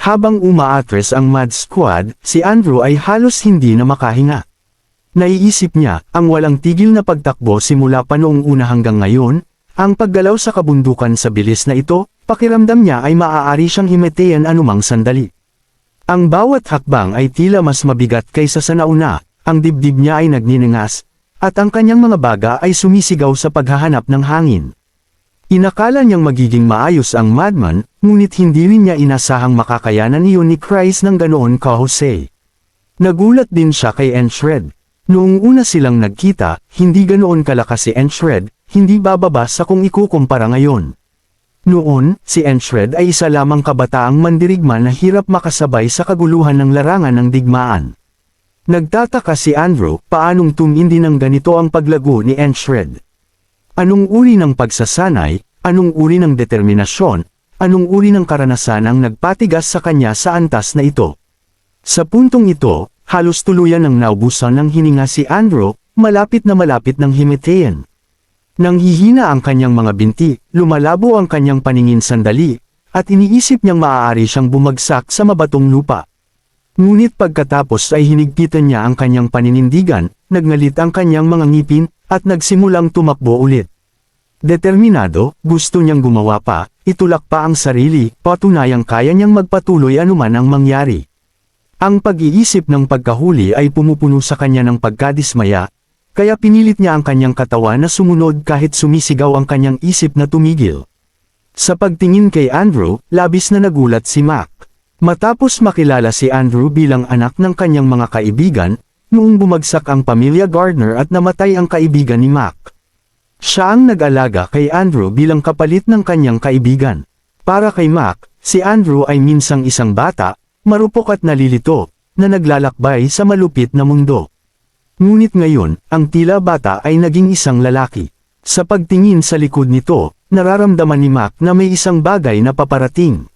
Habang umaatres ang Mad Squad, si Andrew ay halos hindi na makahinga. Naiisip niya, ang walang tigil na pagtakbo simula pa noong una hanggang ngayon, ang paggalaw sa kabundukan sa bilis na ito, pakiramdam niya ay maaari siyang himatayan anumang sandali. Ang bawat hakbang ay tila mas mabigat kaysa sa nauna, ang dibdib niya ay nagniningas, at ang kanyang mga baga ay sumisigaw sa paghahanap ng hangin. Inakala niyang magiging maayos ang madman, ngunit hindi rin niya inasahang makakayanan iyon ni Christ ng ganoon ka-Jose. Nagulat din siya kay Enshred. Noong una silang nagkita, hindi ganoon kalakas si Enshred, hindi bababa sa kung ikukumpara ngayon. Noon, si Enshred ay isa lamang kabataang mandirigma na hirap makasabay sa kaguluhan ng larangan ng digmaan. Nagtataka si Andrew, paanong tumindi ng ganito ang paglago ni Enshred. Anong uri ng pagsasanay, anong uri ng determinasyon, anong uri ng karanasan ang nagpatigas sa kanya sa antas na ito. Sa puntong ito, halos tuluyan ng naubusan ng hininga si Andrew, malapit ng himatayan. Nang hihina ang kanyang mga binti, lumalabo ang kanyang paningin sandali, at iniisip niyang maaari siyang bumagsak sa mabatong lupa. Ngunit pagkatapos ay hinigpitan niya ang kanyang paninindigan, nagngalit ang kanyang mga ngipin, at nagsimulang tumakbo ulit. Determinado, gusto niyang gumawa pa, itulak pa ang sarili, patunayang kaya niyang magpatuloy anuman ang mangyari. Ang pag-iisip ng pagkahuli ay pumupuno sa kanya ng pagkadismaya, kaya pinilit niya ang kanyang katawan na sumunod kahit sumisigaw ang kanyang isip na tumigil. Sa pagtingin kay Andrew, labis na nagulat si Mac. Matapos makilala si Andrew bilang anak ng kanyang mga kaibigan, noong bumagsak ang pamilya Gardner at namatay ang kaibigan ni Mac. Siya ang nag-alaga kay Andrew bilang kapalit ng kanyang kaibigan. Para kay Mac, si Andrew ay minsang isang bata, marupok at nalilito, na naglalakbay sa malupit na mundo. Ngunit ngayon, ang tila bata ay naging isang lalaki. Sa pagtingin sa likod nito, nararamdaman ni Mac na may isang bagay na paparating.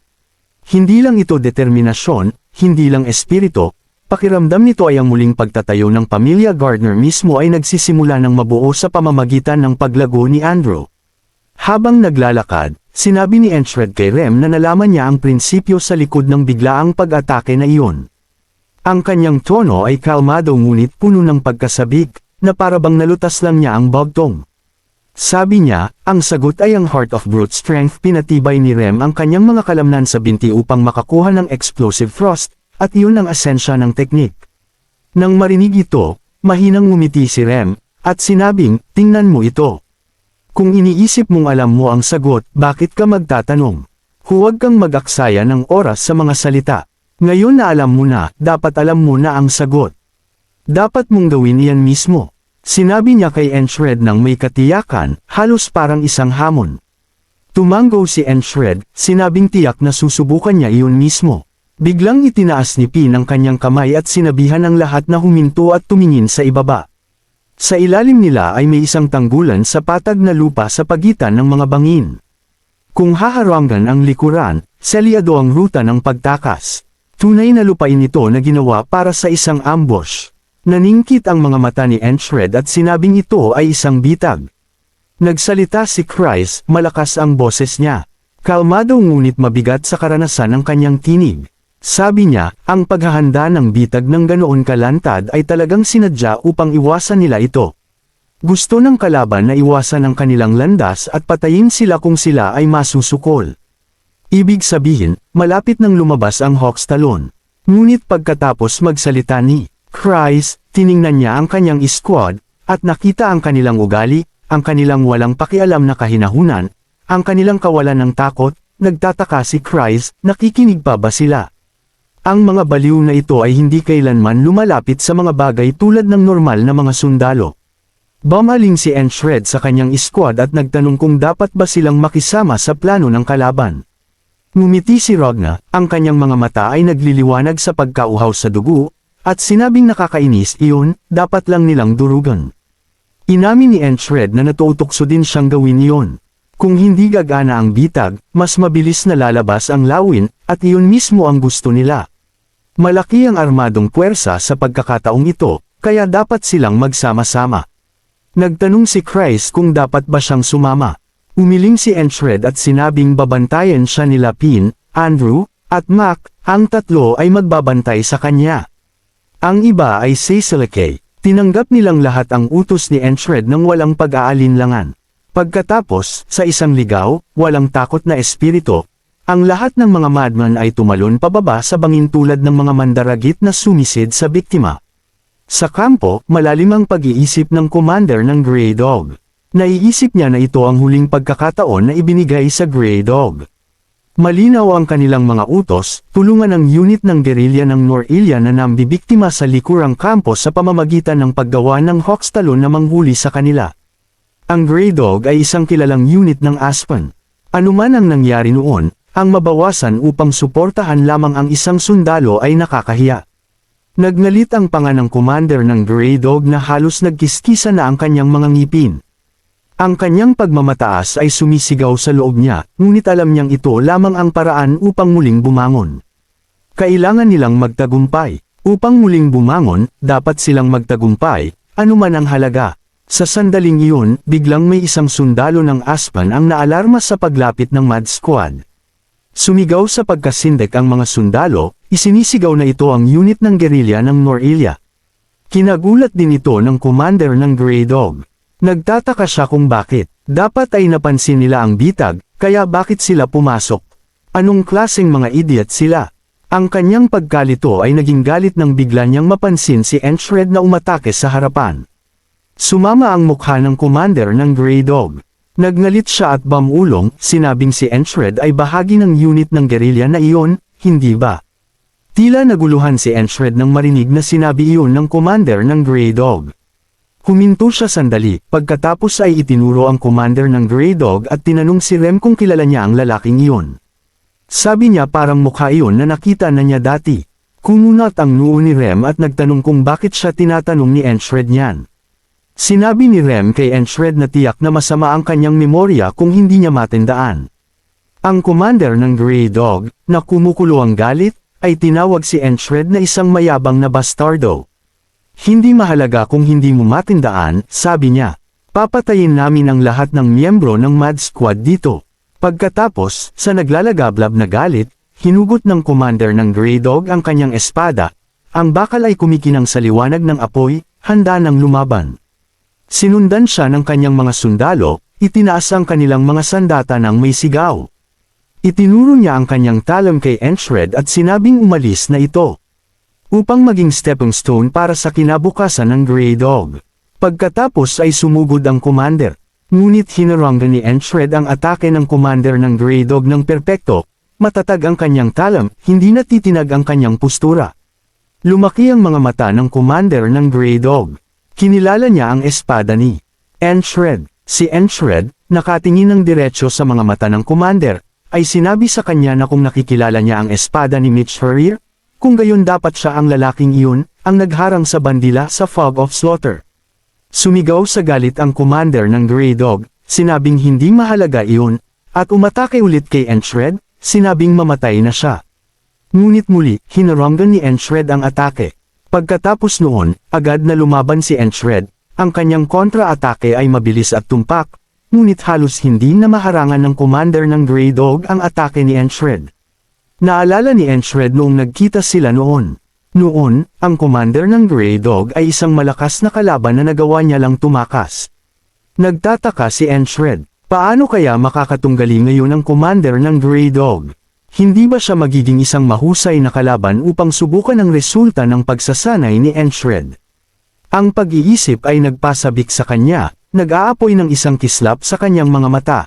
Hindi lang ito determinasyon, hindi lang espiritu, pakiramdam nito ay ang muling pagtatayo ng pamilya Gardner mismo ay nagsisimula ng mabuo sa pamamagitan ng paglago ni Andrew. Habang naglalakad, sinabi ni Enshred kay Rem na nalaman niya ang prinsipyo sa likod ng biglaang pag-atake na iyon. Ang kanyang tono ay kalmado ngunit puno ng pagkasabik, na parabang nalutas lang niya ang bugtong. Sabi niya, ang sagot ay ang Heart of Brute Strength. Pinatibay ni Rem ang kanyang mga kalamnan sa binti upang makakuha ng explosive thrust, at iyon ang asensya ng teknik. Nang marinig ito, mahinang ngumiti si Rem, at sinabing, tingnan mo ito. Kung iniisip mong alam mo ang sagot, bakit ka magtatanong? Huwag kang mag-aksaya ng oras sa mga salita. Ngayon na alam mo na, dapat alam mo na ang sagot. Dapat mong gawin iyan mismo. Sinabi niya kay Enshred nang may katiyakan, halos parang isang hamon. Tumango si Enshred, sinabing tiyak na susubukan niya iyon mismo. Biglang itinaas ni Pin ang kanyang kamay at sinabihan ang lahat na huminto at tumingin sa ibaba. Sa ilalim nila ay may isang tanggulan sa patag na lupa sa pagitan ng mga bangin. Kung haharangan ang likuran, selyado ang ruta ng pagtakas. Tunay na lupain ito na ginawa para sa isang ambush. Naningkit ang mga mata ni Enshred at sinabing ito ay isang bitag. Nagsalita si Christ, malakas ang boses niya. Kalmado ngunit mabigat sa karanasan ng kanyang tinig. Sabi niya, ang paghahanda ng bitag ng ganoon kalantad ay talagang sinadya upang iwasan nila ito. Gusto ng kalaban na iwasan ang kanilang landas at patayin sila kung sila ay masusukol. Ibig sabihin, malapit nang lumabas ang Hawk's talon. Ngunit pagkatapos magsalita ni Christ, tiningnan niya ang kanyang squad, at nakita ang kanilang ugali, ang kanilang walang pakialam na kahinahunan, ang kanilang kawalan ng takot. Nagtataka si Christ, nakikinig pa ba sila? Ang mga baliw na ito ay hindi kailanman lumalapit sa mga bagay tulad ng normal na mga sundalo. Bumaling si Enshred sa kanyang squad at nagtanong kung dapat ba silang makisama sa plano ng kalaban. Ngumiti si Ragna, ang kanyang mga mata ay nagliliwanag sa pagkauhaw sa dugo, at sinabing nakakainis iyon, dapat lang nilang durugan. Inamin ni Enshred na natutukso din siyang gawin iyon. Kung hindi gagana ang bitag, mas mabilis na lalabas ang lawin, at iyon mismo ang gusto nila. Malaki ang armadong puwersa sa pagkakataong ito, kaya dapat silang magsama-sama. Nagtanong si Christ kung dapat ba siyang sumama. Umiling si Enshred at sinabing babantayan siya nila Pin, Andrew, At Mac, ang tatlo ay magbabantay sa kanya. Ang iba ay Cecilique. Tinanggap nilang lahat ang utos ni Enshred nang walang pag-aalinlangan. Pagkatapos, sa isang ligaw, walang takot na espiritu, ang lahat ng mga madman ay tumalon pababa sa bangin tulad ng mga mandaragit na sumisid sa biktima. Sa kampo, malalim ang pag-iisip ng commander ng Grey Dog. Naiisip niya na ito ang huling pagkakataon na ibinigay sa Grey Dog. Malinaw ang kanilang mga utos, tulungan ang unit ng gerilya ng Norelia na nambibiktima sa likurang kampo sa pamamagitan ng paggawa ng Hawkstalon na manghuli sa kanila. Ang Grey Dog ay isang kilalang unit ng Aspen. Anuman ang nangyari noon, ang mabawasan upang suportahan lamang ang isang sundalo ay nakakahiya. Nagnalit ang panga ng commander ng Grey Dog na halos nagkiskisa na ang kanyang mga ngipin. Ang kanyang pagmamataas ay sumisigaw sa loob niya, ngunit alam niyang ito lamang ang paraan upang muling bumangon. Kailangan nilang magtagumpay. Upang muling bumangon, dapat silang magtagumpay, anuman ang halaga. Sa sandaling iyon, biglang may isang sundalo ng Aspen ang naalarma sa paglapit ng Mad Squad. Sumigaw sa pagkasindek ang mga sundalo, isinisigaw na ito ang unit ng gerilya ng Norelia. Kinagulat din ito ng commander ng Grey Dog. Nagtataka siya kung bakit. Dapat ay napansin nila ang bitag, kaya bakit sila pumasok? Anong klaseng mga idiot sila? Ang kanyang pagkalito ay naging galit nang bigla niyang mapansin si Enshred na umatake sa harapan. Sumama ang mukha ng commander ng Grey Dog. Nagnalit siya at bamulong, sinabing si Enshred ay bahagi ng unit ng gerilya na iyon, hindi ba? Tila naguluhan si Enshred nang marinig na sinabi iyon ng commander ng Grey Dog. Huminto siya sandali, pagkatapos ay itinuro ang commander ng Grey Dog at tinanong si Rem kung kilala niya ang lalaking iyon. Sabi niya parang mukha iyon na nakita na niya dati. Kumunat ang noo ni Rem at nagtanong kung bakit siya tinatanong ni Enshred niyan. Sinabi ni Rem kay Enshred na tiyak na masama ang kanyang memorya kung hindi niya matandaan. Ang commander ng Grey Dog, na kumukulo ang galit, ay tinawag si Enshred na isang mayabang na bastardo. Hindi mahalaga kung hindi mo matindaan, sabi niya. Papatayin namin ang lahat ng miyembro ng Mad Squad dito. Pagkatapos, sa naglalagablab na galit, hinugot ng commander ng Grey Dog ang kanyang espada. Ang bakal ay kumikinang sa liwanag ng apoy, handa ng lumaban. Sinundan siya ng kanyang mga sundalo, itinaas ang kanilang mga sandata ng may sigaw. Itinuro niya ang kanyang talam kay Enshred at sinabing umalis na ito. Upang maging stepping stone para sa kinabukasan ng Grey Dog. Pagkatapos ay sumugod ang commander. Ngunit hinaranggan ni Enshred ang atake ng commander ng Grey Dog ng perpekto, matatag ang kanyang talam, hindi natitinag ang kanyang postura. Lumaki ang mga mata ng commander ng Grey Dog. Kinilala niya ang espada ni Enshred. Si Enshred, nakatingin ng diretsyo sa mga mata ng commander, ay sinabi sa kanya na kung nakikilala niya ang espada ni Mitch Herrier, kung gayon dapat siya ang lalaking iyon, ang nagharang sa bandila sa Fog of Slaughter. Sumigaw sa galit ang commander ng Grey Dog, sinabing hindi mahalaga iyon, at umatake ulit kay Enshred, sinabing mamatay na siya. Ngunit muli, hinaranggan ni Enshred ang atake. Pagkatapos noon, agad na lumaban si Enshred, ang kanyang kontra-atake ay mabilis at tumpak, ngunit halos hindi na maharangan ng commander ng Grey Dog ang atake ni Enshred. Naalala ni Enshred noong nagkita sila noon. Noon, ang commander ng Grey Dog ay isang malakas na kalaban na nagawa niya lang tumakas. Nagtataka si Enshred, paano kaya makakatunggali ngayon ang commander ng Grey Dog? Hindi ba siya magiging isang mahusay na kalaban upang subukan ang resulta ng pagsasanay ni Enshred? Ang pag-iisip ay nagpasabik sa kanya, nag-aapoy ng isang kislap sa kanyang mga mata.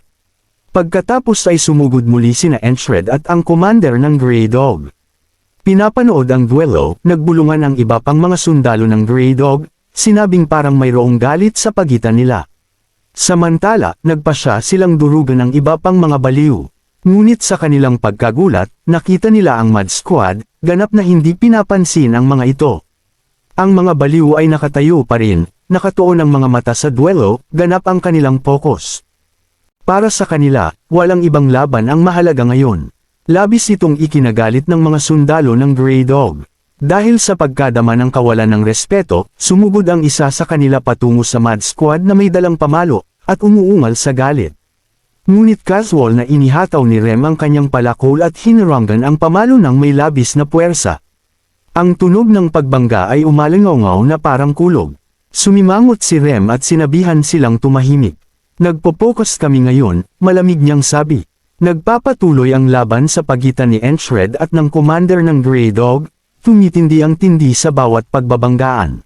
Pagkatapos ay sumugod muli sina Enshred at ang commander ng Grey Dog. Pinapanood ang duelo, nagbulungan ang iba pang mga sundalo ng Grey Dog, sinabing parang mayroong galit sa pagitan nila. Samantala, nagpasya silang durugan ng iba pang mga baliw. Ngunit sa kanilang pagkagulat, nakita nila ang Mad Squad, ganap na hindi pinapansin ang mga ito. Ang mga baliw ay nakatayo pa rin, nakatuon ang mga mata sa duelo, ganap ang kanilang focus. Para sa kanila, walang ibang laban ang mahalaga ngayon. Labis itong ikinagalit ng mga sundalo ng Grey Dog. Dahil sa pagkadama ng kawalan ng respeto, sumugod ang isa sa kanila patungo sa Mad Squad na may dalang pamalo, at umuungal sa galit. Ngunit casual na inihataw ni Rem ang kanyang palakol at hinarangan ang pamalo ng may labis na puwersa. Ang tunog ng pagbangga ay umalingaw na parang kulog. Sumimangot si Rem at sinabihan silang tumahimik. Nagpo-focus kami ngayon, malamig niyang sabi. Nagpapatuloy ang laban sa pagitan ni Enshred at ng commander ng Grey Dog, tumitindi ang tindi sa bawat pagbabanggaan.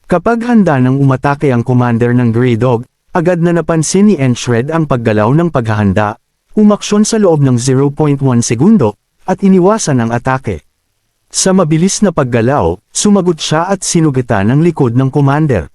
Kapag handa nang umatake ang commander ng Grey Dog, agad na napansin ni Enshred ang paggalaw ng paghahanda, umaksyon sa loob ng 0.1 segundo, at iniwasan ang atake. Sa mabilis na paggalaw, sumagot siya at sinugatan ang likod ng commander.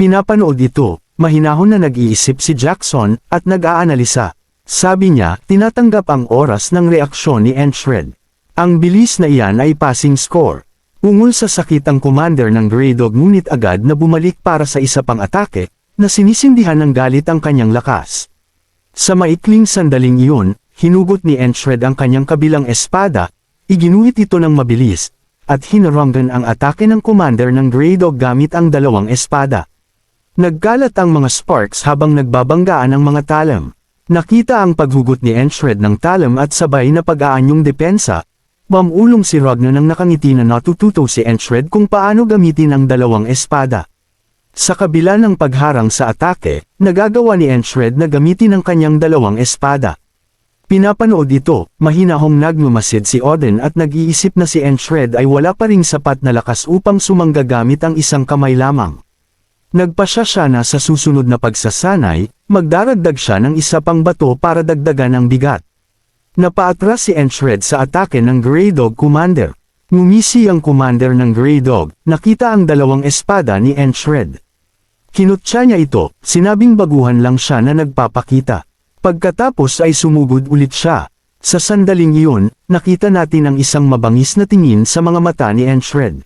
Pinapanood ito, mahinahon na nag-iisip si Jackson, at nag-aanalisa. Sabi niya, tinatanggap ang oras ng reaksyon ni Enshred. Ang bilis na iyan ay passing score. Ungol sa sakit ang commander ng Grey Dog ngunit agad na bumalik para sa isa pang atake, na sinisindihan ng galit ang kanyang lakas. Sa maikling sandaling iyon, hinugot ni Enshred ang kanyang kabilang espada, iginuhit ito ng mabilis, at hinarangan ang atake ng commander ng Grey Dog gamit ang dalawang espada. Nagkalat ang mga sparks habang nagbabanggaan ang mga talem. Nakita ang paghugot ni Enshred ng talem at sabay na pag-aanyong depensa. Mamulong si Ragnar nang nakangiti na natututo si Enshred kung paano gamitin ang dalawang espada. Sa kabila ng pagharang sa atake, nagagawa ni Enshred na gamitin ang kanyang dalawang espada. Pinapanood ito, mahinahong nagmamasid si Odin at nag-iisip na si Enshred ay wala pa ring sapat na lakas upang sumangga gamit ang isang kamay lamang. Nagpasya siya na sa susunod na pagsasanay, magdaragdag siya ng isa pang bato para dagdagan ang bigat. Napaatras si Enshred sa atake ng Grey Dog commander. Ngumisi ang commander ng Grey Dog, nakita ang dalawang espada ni Enshred. Kinutya niya ito, sinabing baguhan lang siya na nagpapakita. Pagkatapos ay sumugod ulit siya. Sa sandaling iyon, nakita natin ang isang mabangis na tingin sa mga mata ni Enshred.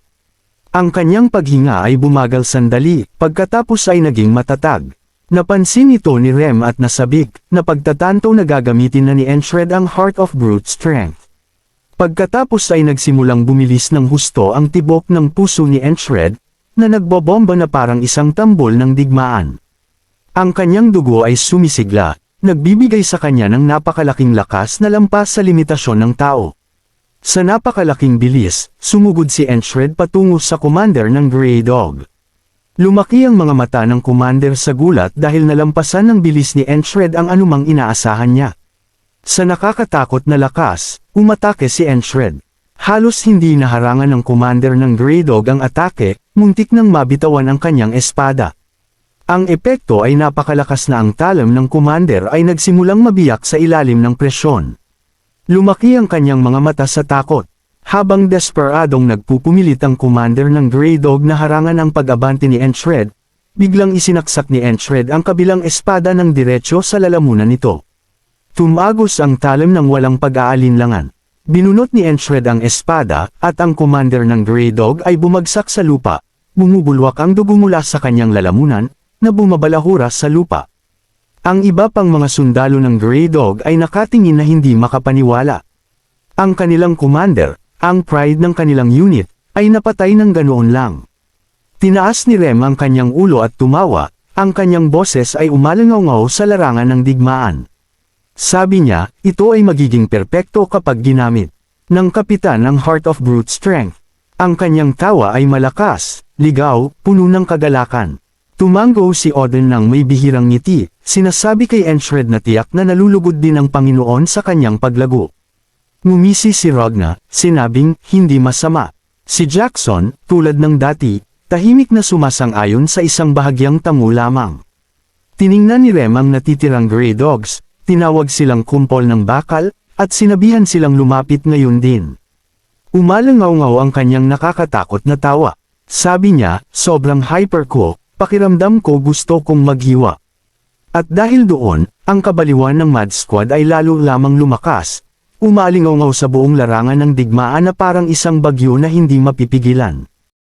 Ang kanyang paghinga ay bumagal sandali, pagkatapos ay naging matatag. Napansin ito ni Rem at nasabik, na pagtatanto na gagamitin na ni Enshred ang Heart of Brute Strength. Pagkatapos ay nagsimulang bumilis ng husto ang tibok ng puso ni Enshred, na nagbobomba na parang isang tambol ng digmaan. Ang kanyang dugo ay sumisigla, nagbibigay sa kanya ng napakalaking lakas na lampas sa limitasyon ng tao. Sa napakalaking bilis, sumugod si Enshred patungo sa commander ng Grey Dog. Lumaki ang mga mata ng commander sa gulat dahil nalampasan ng bilis ni Enshred ang anumang inaasahan niya. Sa nakakatakot na lakas, umatake si Enshred. Halos hindi naharangan ng commander ng Grey Dog ang atake, muntik nang mabitawan ang kanyang espada. Ang epekto ay napakalakas na ang talem ng commander ay nagsimulang mabiyak sa ilalim ng presyon. Lumaki ang kanyang mga mata sa takot. Habang desperadong nagpupumilit ang commander ng Grey Dog na harangan ang pag-abante ni Enshred, biglang isinaksak ni Enshred ang kabilang espada ng diretsyo sa lalamunan nito. Tumagos ang talem ng walang pag-aalinlangan. Binunot ni Enshred ang espada, at ang commander ng Grey Dog ay bumagsak sa lupa. Bumubulwak ang dugo mula sa kanyang lalamunan, na bumabalahura sa lupa. Ang iba pang mga sundalo ng Grey Dog ay nakatingin na hindi makapaniwala. Ang kanilang commander, ang pride ng kanilang unit, ay napatay ng ganoon lang. Tinaas ni Rem ang kanyang ulo at tumawa, ang kanyang boses ay umalangaw sa larangan ng digmaan. Sabi niya, ito ay magiging perpekto kapag ginamit ng kapitan ng Heart of Brute Strength. Ang kanyang tawa ay malakas, ligaw, puno ng kagalakan. Tumango si Odin ng may bihirang ngiti, sinasabi kay Enshred na tiyak na nalulugod din ang Panginoon sa kanyang paglago. Ngumisi si Ragnar, sinabing, hindi masama. Si Jackson, tulad ng dati, tahimik na sumasang-ayon sa isang bahagyang tango lamang. Tiningnan ni Rem ang natitirang Grey Dogs, tinawag silang kumpol ng bakal, at sinabihan silang lumapit ngayon din. Umalangaw ang kanyang nakakatakot na tawa. Sabi niya, sobrang hyper ko, pakiramdam ko gusto kong maghiwa. At dahil doon, ang kabaliwan ng Mad Squad ay lalo lamang lumakas, umalingaw sa buong larangan ng digmaan na parang isang bagyo na hindi mapipigilan.